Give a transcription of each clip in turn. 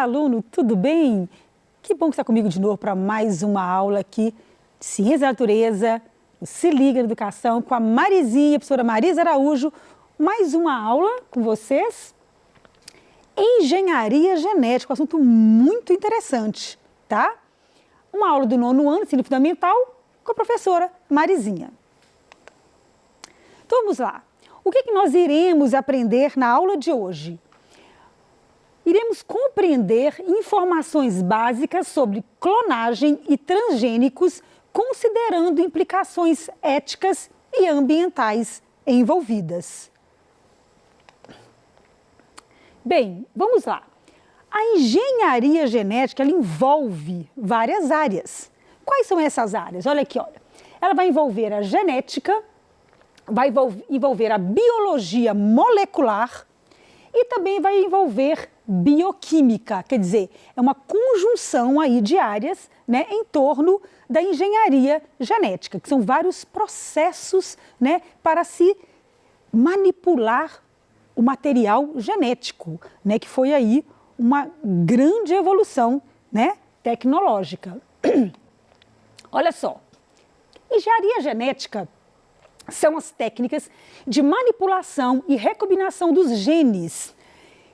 aluno, tudo bem? Que bom que está comigo de novo para mais uma aula aqui de Ciência da Natureza, Se Liga na Educação, com a Marizinha, a professora Marisa Araújo. Mais uma aula com vocês. Engenharia genética, um assunto muito interessante, tá? Uma aula do 9º ano, ensino fundamental, com a professora Marizinha. Então vamos lá. O que nós iremos aprender na aula de hoje? Iremos compreender informações básicas sobre clonagem e transgênicos, considerando implicações éticas e ambientais envolvidas. Bem, vamos lá. A engenharia genética ela envolve várias áreas. Quais são essas áreas? Olha aqui, olha. Ela vai envolver a genética, vai envolver a biologia molecular e também vai envolver bioquímica, quer dizer, é uma conjunção aí de áreas, né, em torno da engenharia genética, que são vários processos, né, para se manipular o material genético, né, que foi aí uma grande evolução, né, tecnológica. Olha só, engenharia genética são as técnicas de manipulação e recombinação dos genes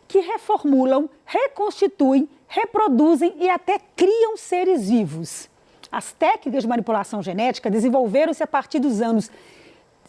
que reformulam, reconstituem, reproduzem e até criam seres vivos. As técnicas de manipulação genética desenvolveram-se a partir dos anos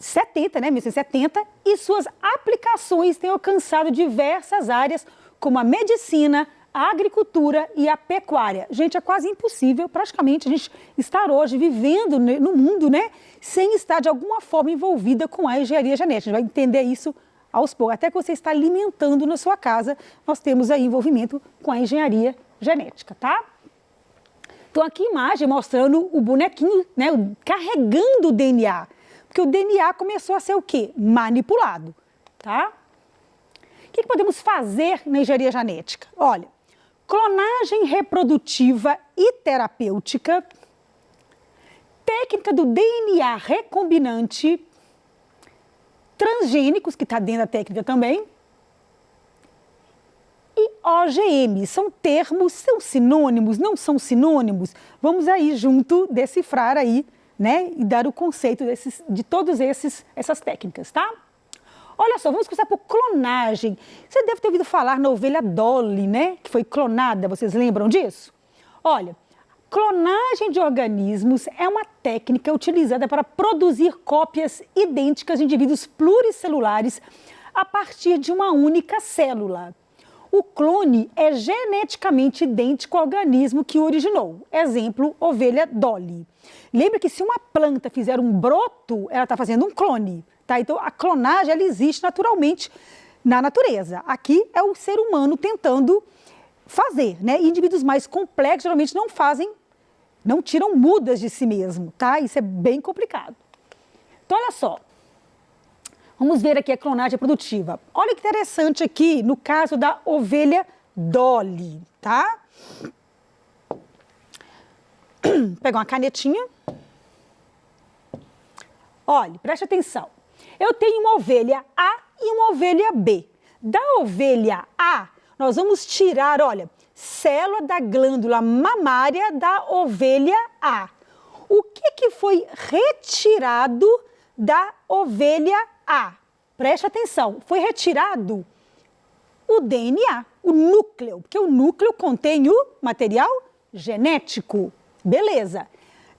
70, né, 1970, e suas aplicações têm alcançado diversas áreas, como a medicina, a agricultura e a pecuária. Gente, é quase impossível, praticamente, a gente estar hoje vivendo no mundo, né, sem estar de alguma forma envolvida com a engenharia genética. A gente vai entender isso aos poucos. Até que você está alimentando na sua casa, nós temos aí envolvimento com a engenharia genética, tá? Então, aqui a imagem mostrando o bonequinho, né, carregando o DNA. Porque o DNA começou a ser o quê? Manipulado, tá? O que podemos fazer na engenharia genética? Olha, clonagem reprodutiva e terapêutica, técnica do DNA recombinante, transgênicos, que está dentro da técnica também, e OGM. São termos, são sinônimos, não são sinônimos? Vamos aí junto decifrar aí, né, e dar o conceito de todas essas técnicas, tá? Olha só, vamos começar por clonagem. Você deve ter ouvido falar na ovelha Dolly, né, que foi clonada, vocês lembram disso? Olha, clonagem de organismos é uma técnica utilizada para produzir cópias idênticas de indivíduos pluricelulares a partir de uma única célula. O clone é geneticamente idêntico ao organismo que o originou. Exemplo, ovelha Dolly. Lembra que se uma planta fizer um broto, ela está fazendo um clone, tá? Então, a clonagem ela existe naturalmente na natureza. Aqui é o ser humano tentando fazer, né? Indivíduos mais complexos geralmente não fazem, não tiram mudas de si mesmo, tá? Isso é bem complicado. Então, olha só. Vamos ver aqui a clonagem reprodutiva. Olha que interessante aqui no caso da ovelha Dolly, tá? Vou pegar uma canetinha. Olha, preste atenção. Eu tenho uma ovelha A e uma ovelha B. Da ovelha A, nós vamos tirar, olha, célula da glândula mamária da ovelha A. O que foi retirado da ovelha A? Preste atenção, foi retirado o DNA, o núcleo, porque o núcleo contém o material genético. Beleza.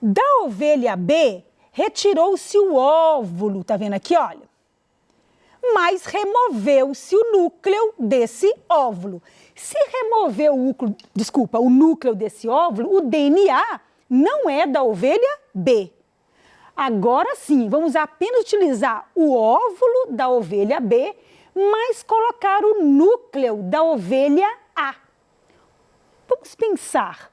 Da ovelha B, retirou-se o óvulo, tá vendo aqui, olha? Mas removeu-se o núcleo desse óvulo. Se remover o núcleo desse óvulo, o DNA não é da ovelha B. Agora sim, vamos apenas utilizar o óvulo da ovelha B, mas colocar o núcleo da ovelha A. Vamos pensar.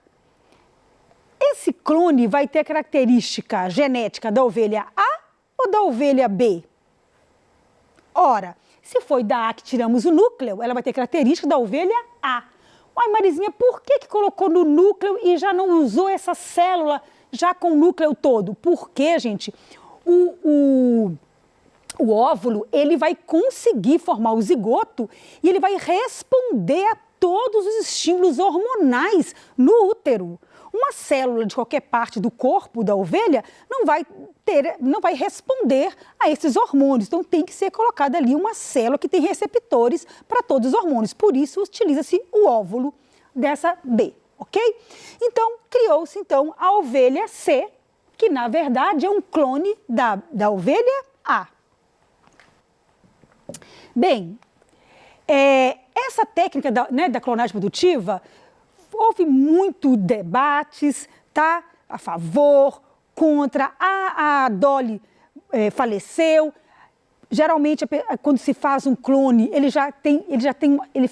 Esse clone vai ter a característica genética da ovelha A ou da ovelha B? Ora, se foi da A que tiramos o núcleo, ela vai ter característica da ovelha A. Uai, Marizinha, por que colocou no núcleo e já não usou essa célula já com o núcleo todo? Porque, gente, o óvulo, ele vai conseguir formar o zigoto e ele vai responder a todos os estímulos hormonais no útero. Uma célula de qualquer parte do corpo da ovelha não vai responder a esses hormônios. Então, tem que ser colocada ali uma célula que tem receptores para todos os hormônios. Por isso, utiliza-se o óvulo dessa B, ok? Então, criou-se, então, a ovelha C, que, na verdade, é um clone da ovelha A. Bem, essa técnica da clonagem produtiva, houve muitos debates, tá? A favor, contra. A Dolly faleceu. Geralmente, quando se faz um clone, ele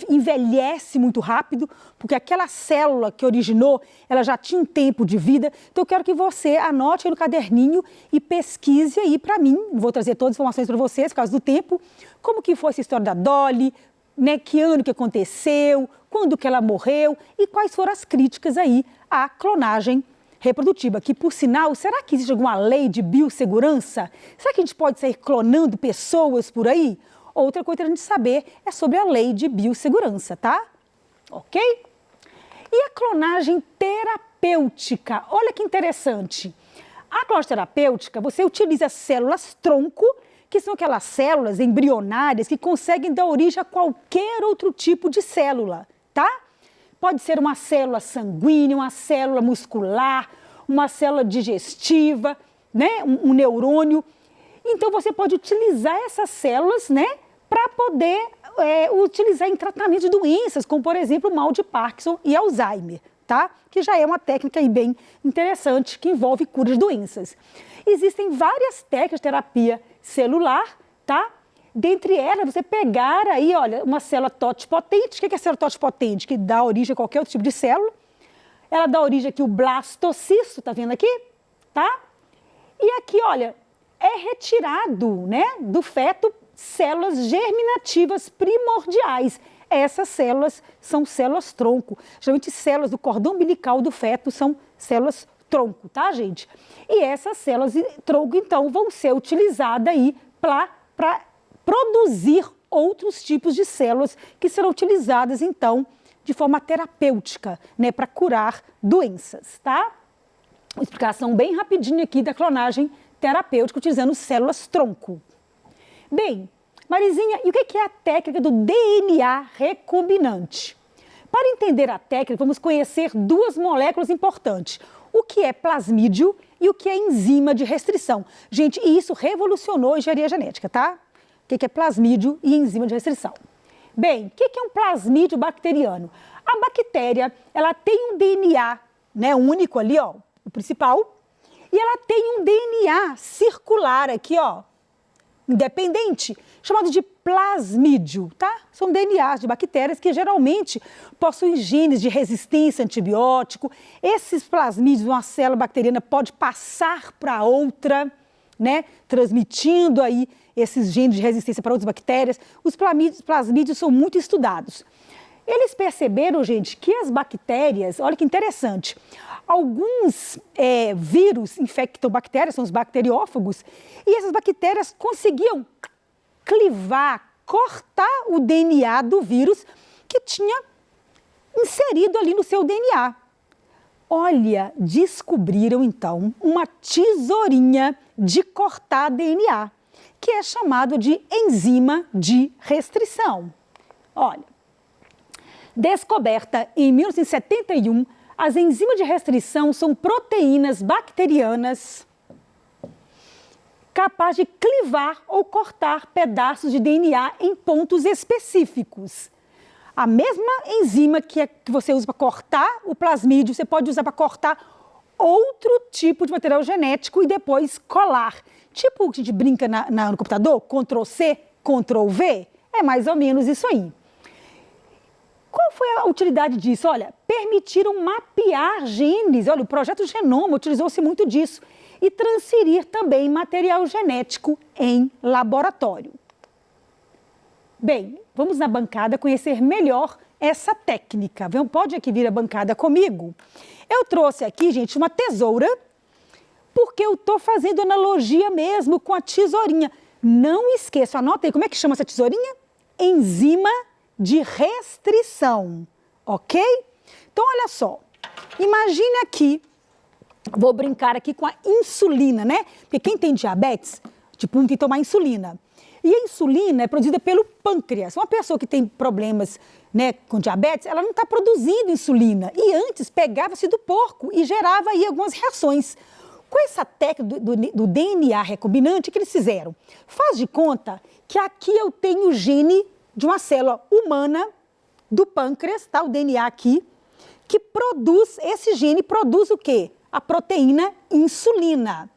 envelhece muito rápido, porque aquela célula que originou, ela já tinha um tempo de vida. Então, eu quero que você anote aí no caderninho e pesquise aí para mim. Vou trazer todas as informações para vocês, por causa do tempo. Como que foi essa história da Dolly, né? Que ano que aconteceu, quando que ela morreu e quais foram as críticas aí à clonagem reprodutiva, que, por sinal, será que existe alguma lei de biossegurança? Será que a gente pode sair clonando pessoas por aí? Outra coisa que a gente saber é sobre a lei de biossegurança, tá? Ok? E a clonagem terapêutica? Olha que interessante. A clonagem terapêutica, você utiliza células tronco, que são aquelas células embrionárias que conseguem dar origem a qualquer outro tipo de célula, tá? Pode ser uma célula sanguínea, uma célula muscular, uma célula digestiva, né? Um neurônio. Então, você pode utilizar essas células, né? Para poder utilizar em tratamento de doenças, como, por exemplo, mal de Parkinson e Alzheimer, tá? Que já é uma técnica aí bem interessante, que envolve cura de doenças. Existem várias técnicas de terapia celular, tá? Dentre elas, você pegar aí, olha, uma célula totipotente. O que é a célula totipotente? Que dá origem a qualquer outro tipo de célula. Ela dá origem aqui o blastocisto, tá vendo aqui? Tá? E aqui, olha, é retirado, né, do feto células germinativas primordiais. Essas células são células tronco. Geralmente, células do cordão umbilical do feto são células tronco, tá, gente? E essas células tronco, então, vão ser utilizadas aí para produzir outros tipos de células que serão utilizadas, então, de forma terapêutica, né, para curar doenças, tá? Uma explicação bem rapidinha aqui da clonagem terapêutica utilizando células tronco. Bem, Marizinha, e o que é a técnica do DNA recombinante? Para entender a técnica, vamos conhecer duas moléculas importantes. O que é plasmídio e o que é enzima de restrição. Gente, e isso revolucionou a engenharia genética, tá? O que é plasmídio e enzima de restrição? Bem, o que é um plasmídio bacteriano? A bactéria, ela tem um DNA, né, único ali, ó, o principal, e ela tem um DNA circular aqui, ó, independente, chamado de plasmídio, tá? São DNAs de bactérias que geralmente possuem genes de resistência a antibiótico. Esses plasmídios, uma célula bacteriana pode passar para outra, né? Transmitindo aí esses genes de resistência para outras bactérias. Os plasmídios são muito estudados. Eles perceberam, gente, que as bactérias, olha que interessante, alguns vírus infectam bactérias, são os bacteriófagos, e essas bactérias conseguiam clivar, cortar o DNA do vírus que tinha inserido ali no seu DNA. Olha, descobriram então uma tesourinha de cortar DNA, que é chamado de enzima de restrição. Olha, descoberta em 1971, as enzimas de restrição são proteínas bacterianas capazes de clivar ou cortar pedaços de DNA em pontos específicos. A mesma enzima que você usa para cortar o plasmídio, você pode usar para cortar outro tipo de material genético e depois colar. Tipo o que a gente brinca no computador, Ctrl+C, Ctrl+V, é mais ou menos isso aí. Qual foi a utilidade disso? Olha, permitiram mapear genes, olha, o projeto Genoma utilizou-se muito disso, e transferir também material genético em laboratório. Bem, vamos na bancada conhecer melhor essa técnica. Pode aqui vir a bancada comigo? Eu trouxe aqui, gente, uma tesoura, porque eu estou fazendo analogia mesmo com a tesourinha. Não esqueça, anota aí, como é que chama essa tesourinha? Enzima de restrição, ok? Então, olha só, imagine aqui, vou brincar aqui com a insulina, né? Porque quem tem diabetes, tipo, tem que tomar insulina. E a insulina é produzida pelo pâncreas. Uma pessoa que tem problemas, né, com diabetes, ela não está produzindo insulina. E antes pegava-se do porco e gerava aí algumas reações. Com essa técnica do DNA recombinante, o que eles fizeram? Faz de conta que aqui eu tenho o gene de uma célula humana do pâncreas, tá? O DNA aqui, que produz, esse gene produz o quê? A proteína insulina.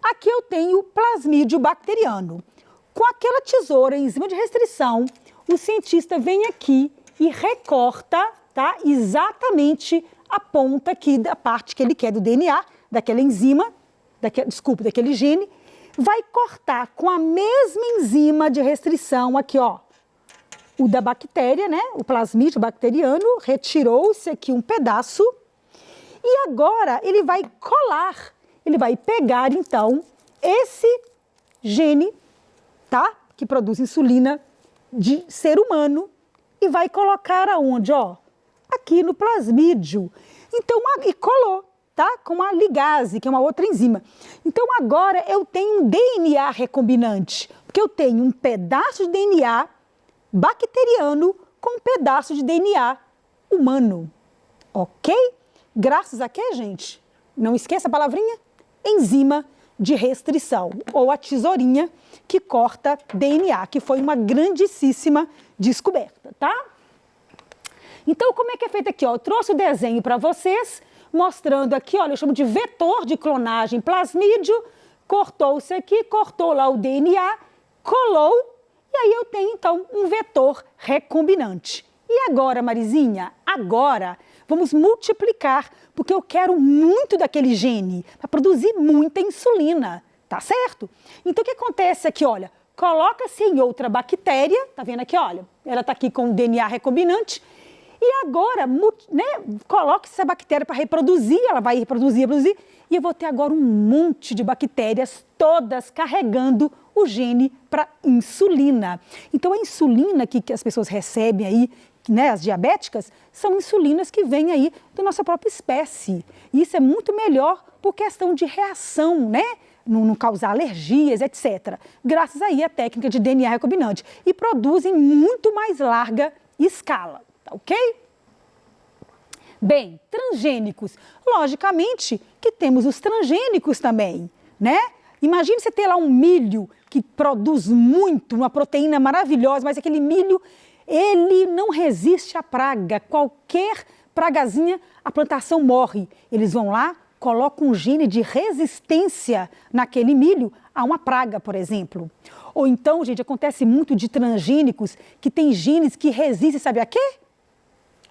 Aqui eu tenho o plasmídio bacteriano. Com aquela tesoura, enzima de restrição, o cientista vem aqui e recorta, tá? Exatamente a ponta aqui da parte que ele quer do DNA, daquela enzima, daquele gene, vai cortar com a mesma enzima de restrição aqui, ó, o da bactéria, né? O plasmídio bacteriano, retirou-se aqui um pedaço e agora ele vai colar, ele vai pegar então esse gene, tá? Que produz insulina de ser humano e vai colocar aonde, ó? Aqui no plasmídio. Então, e colou, tá? Com a ligase, que é uma outra enzima. Então, agora eu tenho um DNA recombinante, porque eu tenho um pedaço de DNA bacteriano com um pedaço de DNA humano, ok? Graças a quê, gente? Não esqueça a palavrinha? Enzima de restrição, ou a tesourinha que corta DNA, que foi uma grandíssima descoberta, tá? Então, como é que é feito aqui? Ó, eu trouxe o desenho para vocês, mostrando aqui, olha, eu chamo de vetor de clonagem plasmídio, cortou-se aqui, cortou lá o DNA, colou, e aí eu tenho, então, um vetor recombinante. E agora, Marizinha? Agora vamos multiplicar, porque eu quero muito daquele gene para produzir muita insulina, tá certo? Então, o que acontece aqui, olha, coloca-se em outra bactéria, tá vendo aqui, olha, ela tá aqui com o DNA recombinante, e agora, né, coloque essa bactéria para reproduzir, ela vai reproduzir, e eu vou ter agora um monte de bactérias, todas carregando o gene para insulina. Então, a insulina que as pessoas recebem aí, né, as diabéticas, são insulinas que vêm aí da nossa própria espécie. E isso é muito melhor por questão de reação, né? Não causar alergias, etc. Graças aí à técnica de DNA recombinante. E produzem muito mais larga escala, tá ok? Bem, transgênicos. Logicamente que temos os transgênicos também, né? Imagine você ter lá um milho que produz muito, uma proteína maravilhosa, mas aquele milho, ele não resiste à praga. Qualquer pragazinha, a plantação morre. Eles vão lá, colocam um gene de resistência naquele milho a uma praga, por exemplo. Ou então, gente, acontece muito de transgênicos que tem genes que resistem, sabe a quê?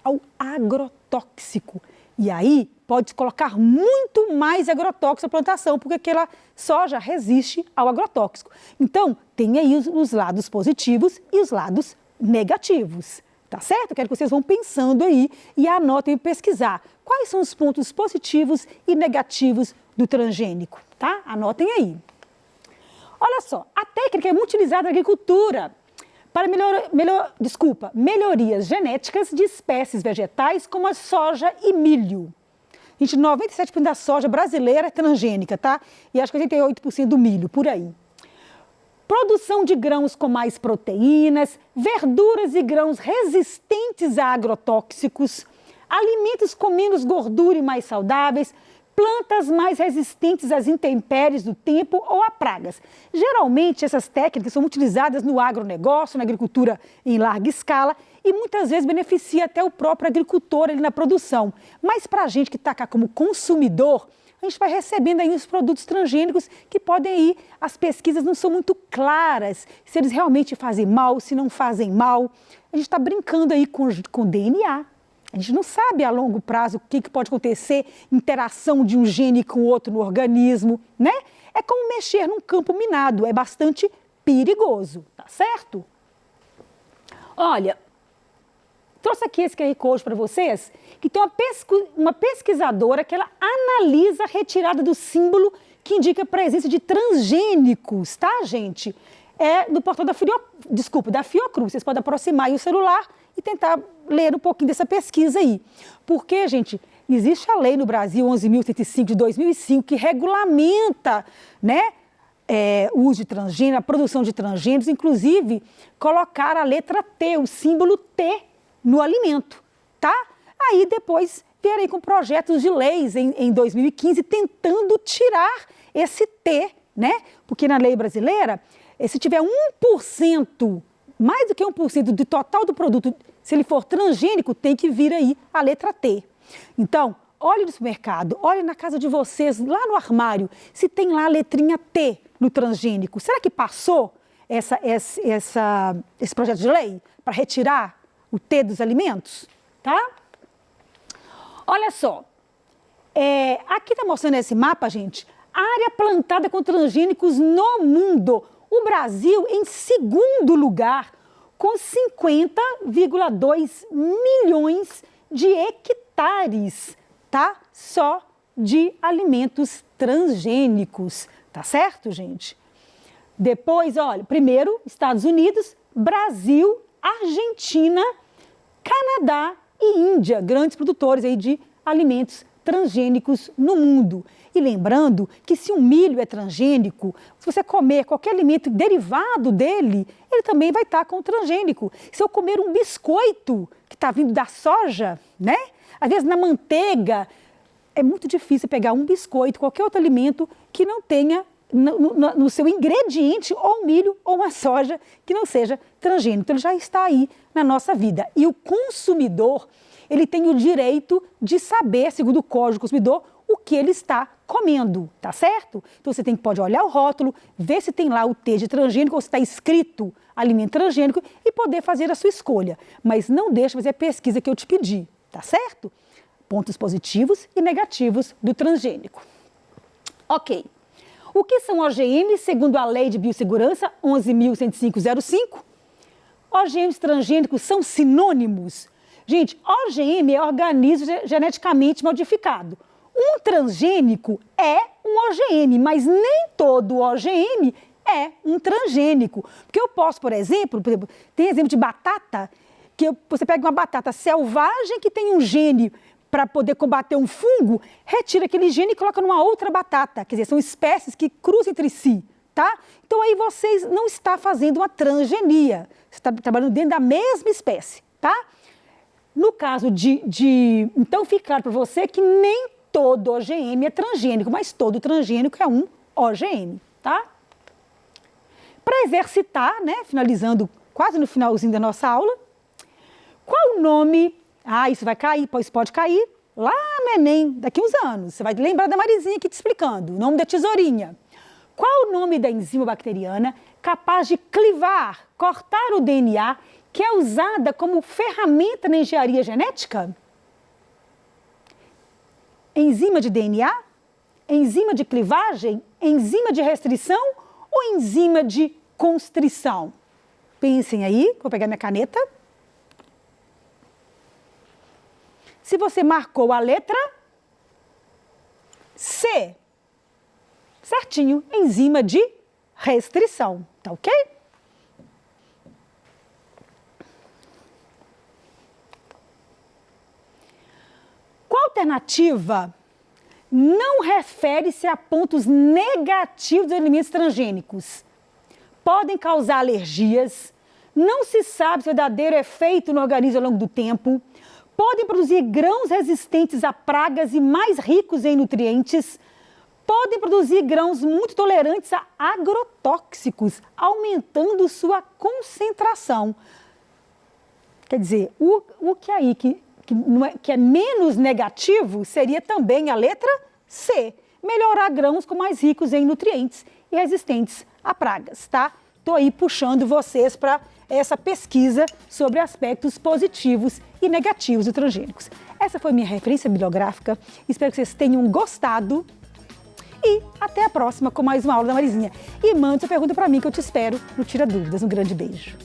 Ao agrotóxico. E aí pode colocar muito mais agrotóxico na plantação, porque aquela soja resiste ao agrotóxico. Então, tem aí os lados positivos e os lados negativos, tá certo? Quero que vocês vão pensando aí e anotem e pesquisar. Quais são os pontos positivos e negativos do transgênico, tá? Anotem aí. Olha só, a técnica é muito utilizada na agricultura para melhorias genéticas de espécies vegetais como a soja e milho. Gente, 97% da soja brasileira é transgênica, tá? E acho que 88% do milho, por aí. Produção de grãos com mais proteínas, verduras e grãos resistentes a agrotóxicos, alimentos com menos gordura e mais saudáveis, plantas mais resistentes às intempéries do tempo ou a pragas. Geralmente, essas técnicas são utilizadas no agronegócio, na agricultura em larga escala e muitas vezes beneficia até o próprio agricultor ali na produção. Mas para a gente que está cá como consumidor, a gente vai recebendo aí os produtos transgênicos que podem ir, as pesquisas não são muito claras, se eles realmente fazem mal, se não fazem mal. A gente está brincando aí com DNA. A gente não sabe a longo prazo o que pode acontecer, interação de um gene com o outro no organismo, né? É como mexer num campo minado, é bastante perigoso, tá certo? Olha, trouxe aqui esse QR Code para vocês, que tem uma pesquisadora que ela analisa a retirada do símbolo que indica a presença de transgênicos, tá, gente? É do portal da Fiocruz. Vocês podem aproximar aí o celular e tentar ler um pouquinho dessa pesquisa aí. Porque, gente, existe a lei no Brasil, 11.105 de 2005, que regulamenta, né, o uso de transgênero, a produção de transgêneros, inclusive colocar a letra T, o símbolo T no alimento, tá? Aí depois vierem com projetos de leis em 2015 tentando tirar esse T, né? Porque na lei brasileira, se tiver 1%, mais do que 1% do total do produto, se ele for transgênico, tem que vir aí a letra T. Então, olhe no supermercado, olhe na casa de vocês, lá no armário, se tem lá a letrinha T no transgênico. Será que passou esse projeto de lei para retirar o T dos alimentos? Tá? Olha só, aqui está mostrando esse mapa, gente, área plantada com transgênicos no mundo. O Brasil em segundo lugar, com 50,2 milhões de hectares, tá? Só de alimentos transgênicos, tá certo, gente? Depois, olha, primeiro, Estados Unidos, Brasil, Argentina, Canadá e Índia, grandes produtores aí de alimentos transgênicos no mundo. E lembrando que se um milho é transgênico, se você comer qualquer alimento derivado dele, ele também vai estar com transgênico. Se eu comer um biscoito que está vindo da soja, né? Às vezes na manteiga, é muito difícil pegar um biscoito, qualquer outro alimento que não tenha no seu ingrediente ou um milho ou uma soja que não seja transgênico. Então ele já está aí na nossa vida. E o consumidor, ele tem o direito de saber, segundo o Código do Consumidor, o que ele está comendo, tá certo? Então você pode olhar o rótulo, ver se tem lá o T de transgênico ou se está escrito alimento transgênico e poder fazer a sua escolha. Mas não deixe de fazer a pesquisa que eu te pedi, tá certo? Pontos positivos e negativos do transgênico. Ok. O que são OGMs, segundo a Lei de Biossegurança 11.105/05? OGMs transgênicos são sinônimos? Gente, OGM é organismo geneticamente modificado. Um transgênico é um OGM, mas nem todo OGM é um transgênico. Porque eu posso, por exemplo, tem exemplo de batata, que você pega uma batata selvagem que tem um gene para poder combater um fungo, retira aquele gene e coloca numa outra batata. Quer dizer, são espécies que cruzam entre si, tá? Então aí vocês não estão fazendo uma transgenia, você está trabalhando dentro da mesma espécie, tá? No caso então fica claro para você que nem todo OGM é transgênico, mas todo transgênico é um OGM, tá? Para exercitar, né, finalizando quase no finalzinho da nossa aula, qual o nome... isso vai cair, pois pode cair lá no Enem, daqui uns anos. Você vai lembrar da Marizinha aqui te explicando, o nome da tesourinha. Qual o nome da enzima bacteriana capaz de clivar, cortar o DNA, que é usada como ferramenta na engenharia genética? Enzima de DNA? Enzima de clivagem? Enzima de restrição ou enzima de constrição? Pensem aí, vou pegar minha caneta. Se você marcou a letra C, certinho, enzima de restrição, tá ok? Qual alternativa não refere-se a pontos negativos dos alimentos transgênicos? Podem causar alergias, não se sabe se o verdadeiro efeito no organismo ao longo do tempo, podem produzir grãos resistentes a pragas e mais ricos em nutrientes, podem produzir grãos muito tolerantes a agrotóxicos, aumentando sua concentração. Quer dizer, o que aí que é menos negativo seria também a letra C, melhorar grãos com mais ricos em nutrientes e resistentes a pragas, tá? Estou aí puxando vocês para essa pesquisa sobre aspectos positivos e negativos dos transgênicos. Essa foi minha referência bibliográfica, espero que vocês tenham gostado e até a próxima com mais uma aula da Marizinha. E mande sua pergunta para mim que eu te espero no Tira Dúvidas. Um grande beijo.